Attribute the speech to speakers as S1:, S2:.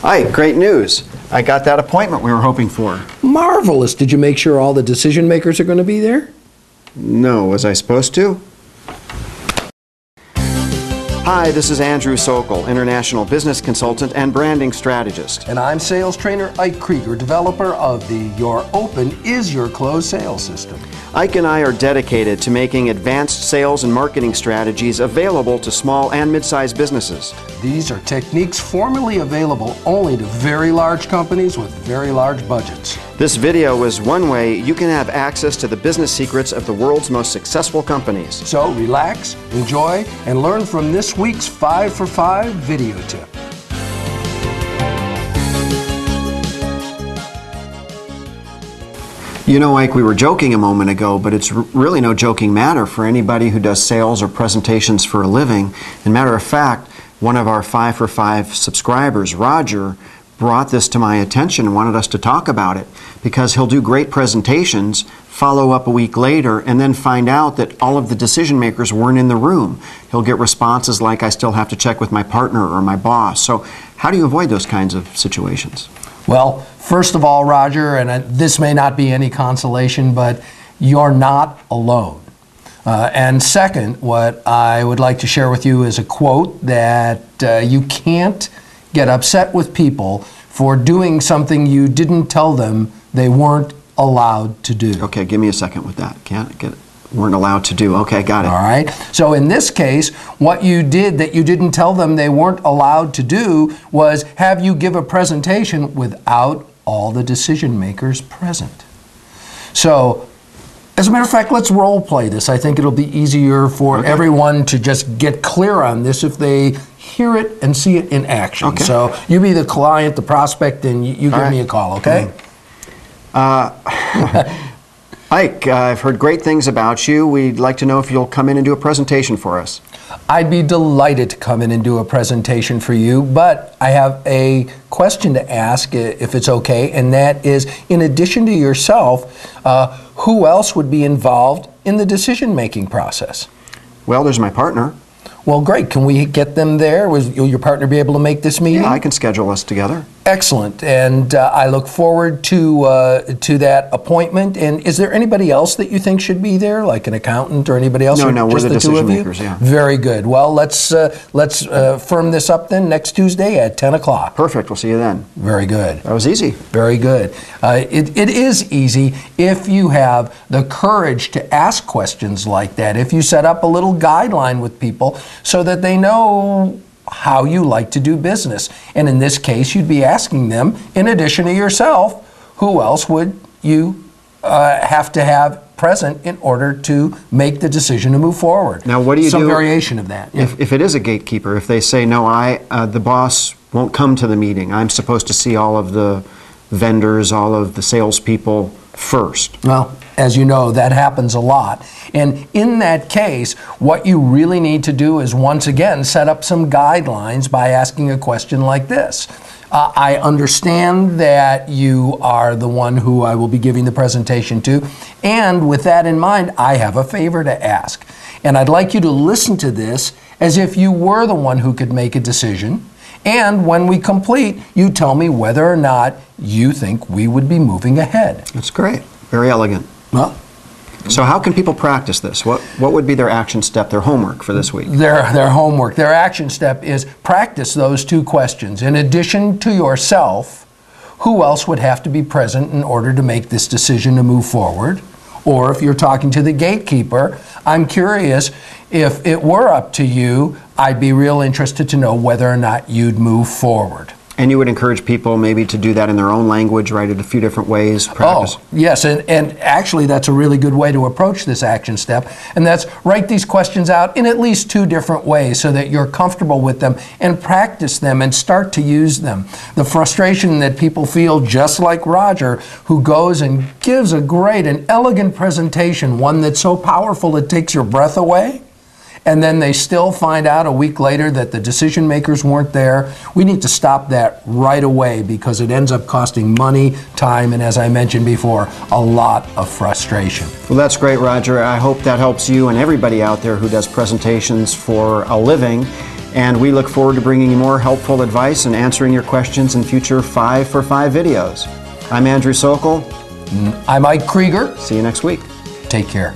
S1: Hi, great news. I got that appointment we were hoping for.
S2: Marvelous. Did you make sure all the decision makers are going to be there?
S1: No, was I supposed to? Hi, this is Andrew Sokol, International Business Consultant and Branding Strategist.
S2: And I'm sales trainer Ike Krieger, developer of the Your Open is Your Closed sales system.
S1: Ike and I are dedicated to making advanced sales and marketing strategies available to small and mid-sized businesses.
S2: These are techniques formerly available only to very large companies with very large budgets.
S1: This video is one way you can have access to the business secrets of the world's most successful companies.
S2: So relax, enjoy, and learn from this week's 5 for 5 video tip.
S1: You know, Ike, we were joking a moment ago, but it's really no joking matter for anybody who does sales or presentations for a living. As a matter of fact, one of our 5 for 5 subscribers, Roger, brought this to my attention and wanted us to talk about it because he'll do great presentations, follow up a week later, and then find out that all of the decision makers weren't in the room. He'll get responses like, I still have to check with my partner or my boss. So how do you avoid those kinds of situations?
S2: Well, first of all, Roger, and this may not be any consolation, but you're not alone. And second, what I would like to share with you is a quote that you can't get upset with people for doing something you didn't tell them they weren't allowed to do.
S1: Okay, give me a second with that. Can't get it. Weren't allowed to do. Okay, got it.
S2: All right. So in this case, what you did that you didn't tell them they weren't allowed to do was have you give a presentation without all the decision makers present. So, as a matter of fact, let's role play this. I think it'll be easier for everyone to just get clear on this if they hear it and see it in action.
S1: Okay.
S2: So you be the client, the prospect, and you give me a call, okay?
S1: Ike, I've heard great things about you. We'd like to know if you'll come in and do a presentation for us.
S2: I'd be delighted to come in and do a presentation for you, but I have a question to ask, if it's okay, and that is, in addition to yourself, who else would be involved in the decision-making process?
S1: Well, there's my partner.
S2: Well, great. Can we get them there? Will your partner be able to make this meeting?
S1: Yeah, I can schedule us together.
S2: Excellent. And I look forward to that appointment. And is there anybody else that you think should be there, like an accountant or anybody else?
S1: No, we're
S2: just
S1: the
S2: two
S1: decision
S2: of you?
S1: makers, yeah.
S2: Very good. Well, let's firm this up then next Tuesday at 10 o'clock.
S1: Perfect. We'll see you then.
S2: Very good.
S1: That was easy.
S2: Very good. It is easy if you have the courage to ask questions like that, if you set up a little guideline with people so that they know how you like to do business. And in this case, you'd be asking them, in addition to yourself, who else would you have to have present in order to make the decision to move forward?
S1: Now, what do you do?
S2: Some variation of that. Yeah.
S1: If it is a gatekeeper, if they say, no, the boss won't come to the meeting, I'm supposed to see all of the vendors, all of the salespeople first.
S2: Well, as you know, that happens a lot. And in that case, what you really need to do is, once again, set up some guidelines by asking a question like this. I understand that you are the one who I will be giving the presentation to, and with that in mind, I have a favor to ask. And I'd like you to listen to this as if you were the one who could make a decision. And when we complete, you tell me whether or not you think we would be moving ahead.
S1: That's great. Very elegant.
S2: Well,
S1: so how can people practice this? What would be their action step, their homework for this week?
S2: Their homework, their action step is practice those two questions. In addition to yourself, who else would have to be present in order to make this decision to move forward? Or if you're talking to the gatekeeper, I'm curious, if it were up to you, I'd be real interested to know whether or not you'd move forward.
S1: And you would encourage people maybe to do that in their own language, write it a few different ways, practice?
S2: Oh, yes, and actually that's a really good way to approach this action step, and that's write these questions out in at least 2 different ways so that you're comfortable with them and practice them and start to use them. The frustration that people feel, just like Roger, who goes and gives a great and elegant presentation, one that's so powerful it takes your breath away, and then they still find out a week later that the decision makers weren't there. We need to stop that right away because it ends up costing money, time, and as I mentioned before, a lot of frustration.
S1: Well, that's great, Roger. I hope that helps you and everybody out there who does presentations for a living. And we look forward to bringing you more helpful advice and answering your questions in future 5 for 5 videos. I'm Andrew Sokol.
S2: I'm Mike Krieger.
S1: See you next week.
S2: Take care.